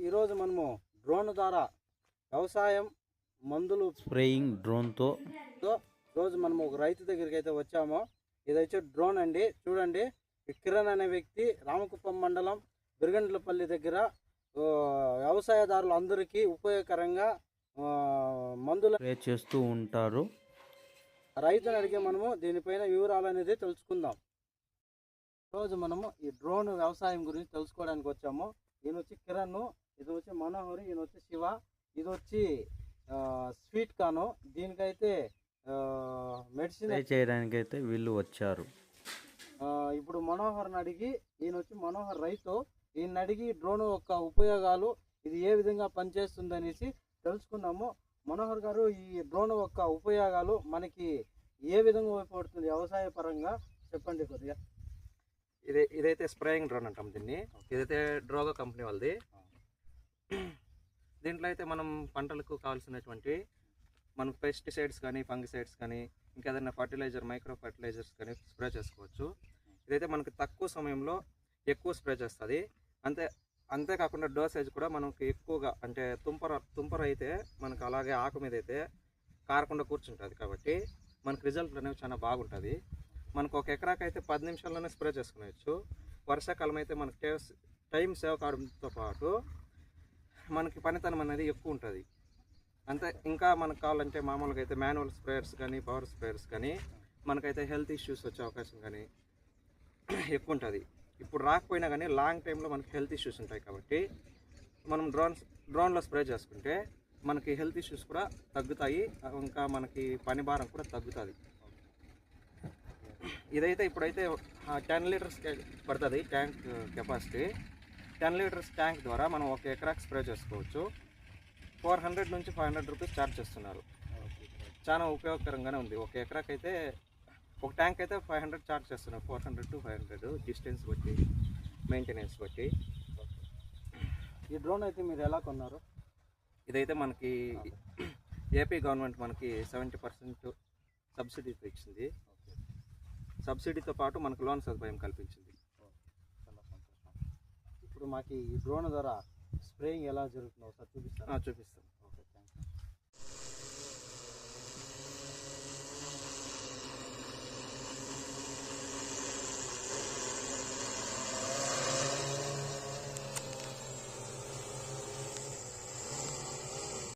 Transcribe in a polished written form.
ఈరోజు మనము డ్రోన్ ద్వారా వ్యవసాయం మందులు స్ప్రేయింగ్ డ్రోన్తో రోజు మనము ఒక రైతు దగ్గరికి అయితే వచ్చామో. ఇదైతే డ్రోన్ అండి. చూడండి, కిరణ్ అనే వ్యక్తి రామకుప్పం మండలం బిరగండ్లపల్లి దగ్గర వ్యవసాయదారులు అందరికీ ఉపయోగకరంగా మందులు స్ప్రే చేస్తూ ఉంటారు. రైతుని అడిగి మనము దీనిపైన వివరాలు అనేది తెలుసుకుందాం. రోజు మనము ఈ డ్రోన్ వ్యవసాయం గురించి తెలుసుకోవడానికి వచ్చాము. ఈయన వచ్చి కిరణ్, ఇది వచ్చి మనోహరి, ఈయన వచ్చి శివ, ఇది వచ్చి స్వీట్ కాను. దీనికైతే మెడిసిన్ చేయడానికి అయితే వీళ్ళు వచ్చారు. ఇప్పుడు మనోహర్ని అడిగి, ఈయన వచ్చి మనోహర్ రైతు, ఈయన అడిగి డ్రోన్ యొక్క ఉపయోగాలు, ఇది ఏ విధంగా పనిచేస్తుంది అనేసి తెలుసుకుందాము. మనోహర్ గారు, ఈ డ్రోన్ యొక్క ఉపయోగాలు మనకి ఏ విధంగా ఉపయోగపడుతుంది వ్యవసాయ పరంగా చెప్పండి కొద్దిగా. ఇదైతే స్ప్రేయింగ్ డ్రోన్ అంటాం దీన్ని. ఇదైతే డ్రోగో కంపెనీ వాళ్ళది. దీంట్లో అయితే మనం పంటలకు కావాల్సినటువంటి మనం పెస్టిసైడ్స్ కానీ ఫంగిసైడ్స్ కానీ ఇంకేదైనా ఫర్టిలైజర్, మైక్రో ఫర్టిలైజర్స్ కానీ స్ప్రే చేసుకోవచ్చు. ఇదైతే మనకి తక్కువ సమయంలో ఎక్కువ స్ప్రే చేస్తుంది. అంతేకాకుండా డోసేజ్ కూడా మనకి ఎక్కువగా, అంటే తుంపర అయితే మనకు అలాగే ఆకు మీద అయితే కారకుండా కూర్చుంటుంది. కాబట్టి మనకు రిజల్ట్ అనేవి చాలా బాగుంటుంది. మనకు ఒక ఎకరాకి అయితే 10 నిమిషాల్లోనే స్ప్రే చేసుకునేవచ్చు. వర్షాకాలం అయితే మనకు టైం సేవ్ కావడంతో పాటు మనకి పనితనం అనేది ఎక్కువ ఉంటుంది. ఇంకా మనకు కావాలంటే మామూలుగా అయితే మాన్యువల్ స్ప్రేయర్స్ కానీ పవర్ స్ప్రేయర్స్ కానీ మనకైతే హెల్త్ ఇష్యూస్ వచ్చే అవకాశం కానీ ఎక్కువ ఉంటుంది. ఇప్పుడు రాకపోయినా కానీ లాంగ్ టైంలో మనకి హెల్త్ ఇష్యూస్ ఉంటాయి. కాబట్టి మనం డ్రోన్లో స్ప్రే చేసుకుంటే మనకి హెల్త్ ఇష్యూస్ కూడా తగ్గుతాయి. ఇంకా మనకి పని భారం కూడా తగ్గుతుంది. ఇదైతే ఇప్పుడైతే 10 లీటర్స్ పడుతుంది ట్యాంక్ కెపాసిటీ. 10 లీటర్స్ ట్యాంక్ ద్వారా మనం ఒక ఎకరాకి స్ప్రే చేసుకోవచ్చు. 400 నుంచి 500 రూపీస్ ఛార్జ్ చేస్తున్నారు. చాలా ఉపయోగకరంగానే ఉంది. ఒక ఎకరాకి అయితే ఒక ట్యాంక్ అయితే 500 ఛార్జ్ చేస్తున్నారు. 400 to 500 డిస్టెన్స్ బట్టి, మెయింటెనెన్స్ బట్టి. ఈ డ్రోన్ అయితే మీరు ఎలా కొన్నారు? ఇదైతే మనకి ఏపీ గవర్నమెంట్ మనకి 70% సబ్సిడీతో ఇచ్చింది. సబ్సిడీతో పాటు మనకు లోన్ సదుపాయం కల్పించింది. చాలా సంతోషం. ఇప్పుడు మాకు ఈ డ్రోన్ ద్వారా స్ప్రేయింగ్ ఎలా జరుగుతుందో ఒకసారి చూపిస్తాను. చూపిస్తాం.